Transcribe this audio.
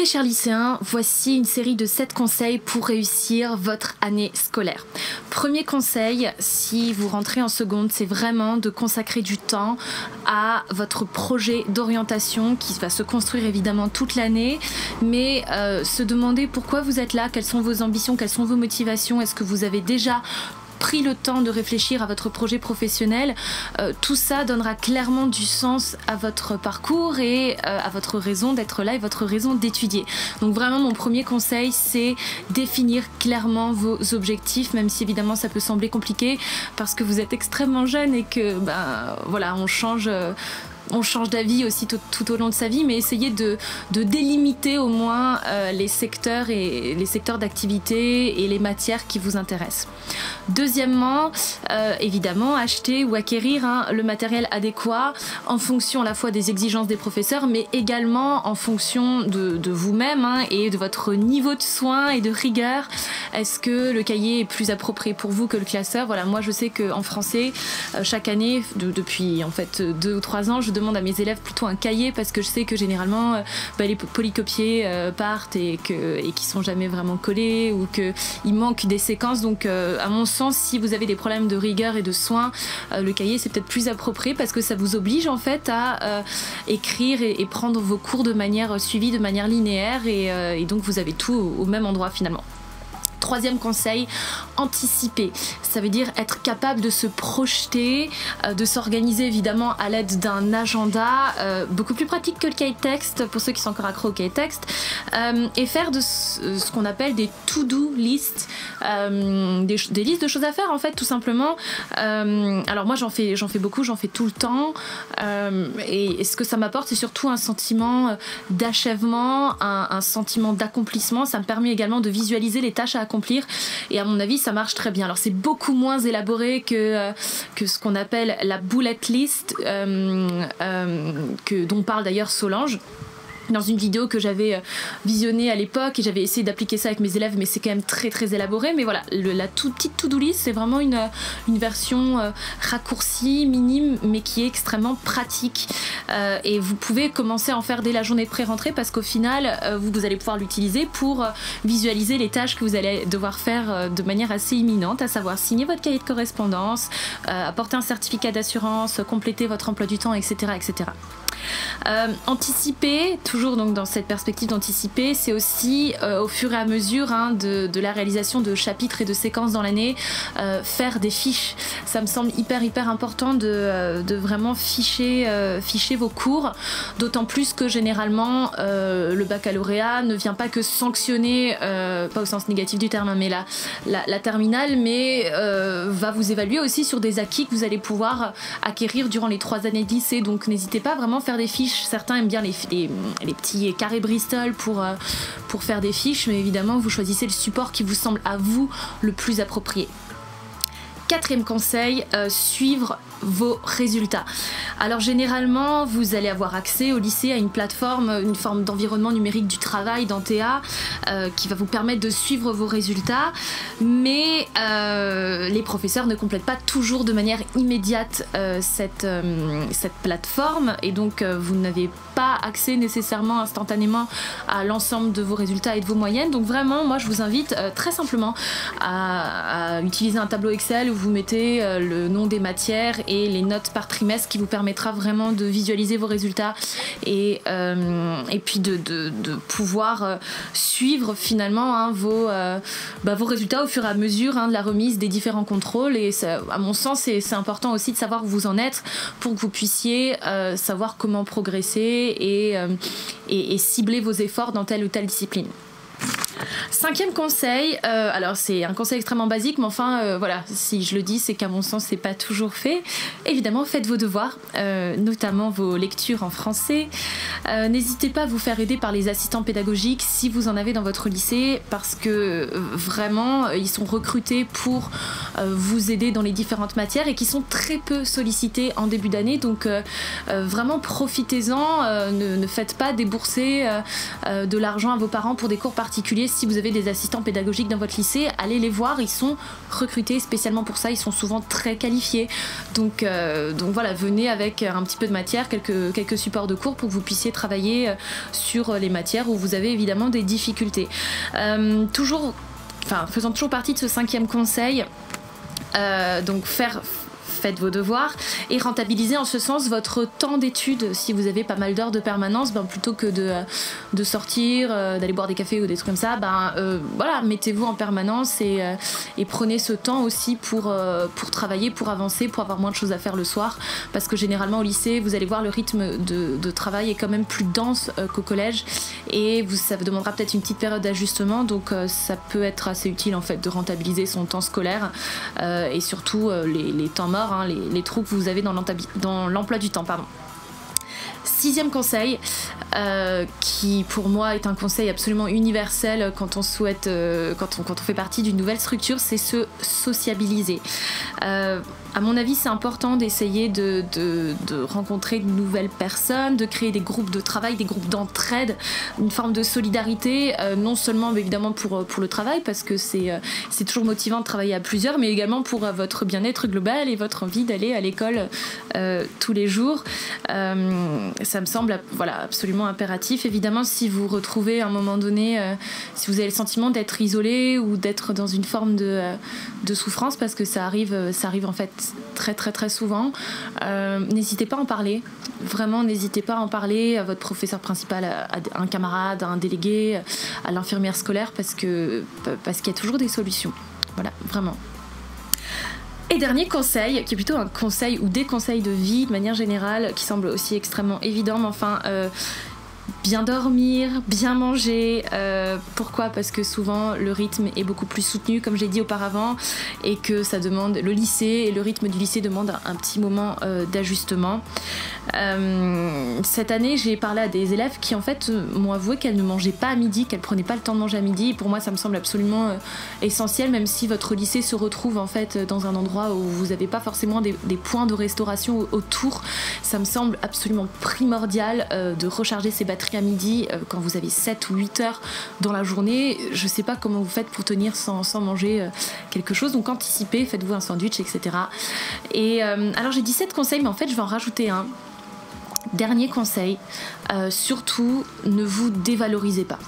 Mes chers lycéens, voici une série de 7 conseils pour réussir votre année scolaire. Premier conseil, si vous rentrez en seconde, c'est vraiment de consacrer du temps à votre projet d'orientation qui va se construire évidemment toute l'année, mais se demander pourquoi vous êtes là, quelles sont vos ambitions, quelles sont vos motivations, est-ce que vous avez déjà pris le temps de réfléchir à votre projet professionnel. Tout ça donnera clairement du sens à votre parcours et à votre raison d'être là et votre raison d'étudier. Donc vraiment mon premier conseil, c'est définir clairement vos objectifs, même si évidemment ça peut sembler compliqué parce que vous êtes extrêmement jeune et que voilà, on change d'avis aussi tout au long de sa vie, mais essayez de délimiter au moins les secteurs d'activité et les matières qui vous intéressent. Deuxièmement, évidemment, acheter ou acquérir le matériel adéquat en fonction à la fois des exigences des professeurs, mais également en fonction de vous-même et de votre niveau de soin et de rigueur. Est-ce que le cahier est plus approprié pour vous que le classeur? Voilà, moi je sais qu'en français, chaque année, depuis en fait 2 ou 3 ans, je demande à mes élèves plutôt un cahier parce que je sais que généralement les polycopiés partent et qu'ils sont jamais vraiment collés ou qu'il manque des séquences. Donc à mon sens, si vous avez des problèmes de rigueur et de soin, le cahier c'est peut-être plus approprié parce que ça vous oblige en fait à écrire et prendre vos cours de manière suivie, de manière linéaire et donc vous avez tout au même endroit finalement. Troisième conseil, anticiper. Ça veut dire être capable de se projeter, de s'organiser évidemment à l'aide d'un agenda beaucoup plus pratique que le cahier de texte pour ceux qui sont encore accros au cahier de texte et faire de ce qu'on appelle des to-do lists, des listes de choses à faire en fait tout simplement. Alors moi j'en fais beaucoup, j'en fais tout le temps et ce que ça m'apporte c'est surtout un sentiment d'achèvement, un sentiment d'accomplissement. Ça me permet également de visualiser les tâches à accomplir et à mon avis ça marche très bien. Alors c'est beaucoup moins élaboré que ce qu'on appelle la bullet list dont parle d'ailleurs Solange dans une vidéo que j'avais visionnée à l'époque et j'avais essayé d'appliquer ça avec mes élèves, mais c'est quand même très très élaboré. Mais voilà, la toute petite to-do list c'est vraiment une version raccourcie, minime, mais qui est extrêmement pratique et vous pouvez commencer à en faire dès la journée de pré-rentrée parce qu'au final vous allez pouvoir l'utiliser pour visualiser les tâches que vous allez devoir faire de manière assez imminente, à savoir signer votre cahier de correspondance, apporter un certificat d'assurance, compléter votre emploi du temps, etc. etc. Anticiper, toujours donc dans cette perspective d'anticiper, c'est aussi au fur et à mesure de la réalisation de chapitres et de séquences dans l'année, faire des fiches. Ça me semble hyper important de vraiment ficher vos cours, d'autant plus que généralement le baccalauréat ne vient pas que sanctionner, pas au sens négatif du terme, mais la terminale, mais va vous évaluer aussi sur des acquis que vous allez pouvoir acquérir durant les 3 années de lycée. Donc n'hésitez pas à vraiment faire des fiches. Certains aiment bien les petits carrés Bristol pour faire des fiches, mais évidemment vous choisissez le support qui vous semble à vous le plus approprié. Quatrième conseil, suivre vos résultats. Alors généralement vous allez avoir accès au lycée à une plateforme, une forme d'environnement numérique du travail, d'Antea, qui va vous permettre de suivre vos résultats, mais les professeurs ne complètent pas toujours de manière immédiate cette plateforme et donc vous n'avez pas accès nécessairement instantanément à l'ensemble de vos résultats et de vos moyennes. Donc vraiment moi je vous invite très simplement à utiliser un tableau Excel où vous mettez le nom des matières et les notes par trimestre qui vous permettra vraiment de visualiser vos résultats et puis de pouvoir suivre finalement vos résultats au fur et à mesure de la remise des différents contrôles. Et ça, à mon sens c'est important aussi de savoir où vous en êtes pour que vous puissiez savoir comment progresser et cibler vos efforts dans telle ou telle discipline. 5e conseil, alors c'est un conseil extrêmement basique, mais enfin voilà, si je le dis c'est qu'à mon sens c'est pas toujours fait. Évidemment faites vos devoirs, notamment vos lectures en français. N'hésitez pas à vous faire aider par les assistants pédagogiques si vous en avez dans votre lycée, parce que vraiment ils sont recrutés pour vous aider dans les différentes matières et qui sont très peu sollicités en début d'année. Donc vraiment profitez-en, ne faites pas débourser de l'argent à vos parents pour des cours particuliers. Si vous avez des assistants pédagogiques dans votre lycée, allez les voir, ils sont recrutés spécialement pour ça, ils sont souvent très qualifiés. Donc voilà, venez avec un petit peu de matière, quelques supports de cours pour que vous puissiez travailler sur les matières où vous avez évidemment des difficultés. Faisant toujours partie de ce 5e conseil, donc faites vos devoirs et rentabilisez en ce sens votre temps d'études. Si vous avez pas mal d'heures de permanence, plutôt que de sortir, d'aller boire des cafés ou des trucs comme ça, voilà, mettez-vous en permanence et prenez ce temps aussi pour travailler, pour avancer, pour avoir moins de choses à faire le soir, parce que généralement au lycée, vous allez voir, le rythme de travail est quand même plus dense qu'au collège et ça vous demandera peut-être une petite période d'ajustement, donc ça peut être assez utile en fait de rentabiliser son temps scolaire et surtout les temps morts, les trous que vous avez dans l'emploi du temps. 6e conseil, qui pour moi est un conseil absolument universel quand on souhaite, quand on fait partie d'une nouvelle structure, c'est se sociabiliser. À mon avis, c'est important d'essayer de rencontrer de nouvelles personnes, de créer des groupes de travail, des groupes d'entraide, une forme de solidarité, non seulement évidemment pour le travail, parce que c'est toujours motivant de travailler à plusieurs, mais également pour votre bien-être global et votre envie d'aller à l'école tous les jours. Ça me semble absolument impératif. Évidemment, si vous retrouvez à un moment donné, si vous avez le sentiment d'être isolé ou d'être dans une forme de souffrance, parce que ça arrive en fait très très très souvent, n'hésitez pas à en parler. Vraiment, n'hésitez pas à en parler à votre professeur principal, à un camarade, à un délégué, à l'infirmière scolaire, parce qu'il y a toujours des solutions. Voilà, vraiment. Et dernier conseil, qui est plutôt un conseil ou des conseils de vie de manière générale, qui semble aussi extrêmement évident, mais enfin, bien dormir, bien manger. Pourquoi ? Parce que souvent le rythme est beaucoup plus soutenu, comme j'ai dit auparavant, et que ça demande, le lycée et le rythme du lycée demandent un petit moment d'ajustement. Cette année, j'ai parlé à des élèves qui en fait m'ont avoué qu'elles ne mangeaient pas à midi, qu'elles prenaient pas le temps de manger à midi. Et pour moi, ça me semble absolument essentiel, même si votre lycée se retrouve en fait dans un endroit où vous n'avez pas forcément des points de restauration autour. Ça me semble absolument primordial de recharger ses batteries à midi quand vous avez 7 ou 8 heures dans la journée. Je sais pas comment vous faites pour tenir sans manger quelque chose, donc anticipez, faites-vous un sandwich, etc. Et alors j'ai dit 7 conseils, mais en fait je vais en rajouter un. Dernier conseil, surtout ne vous dévalorisez pas.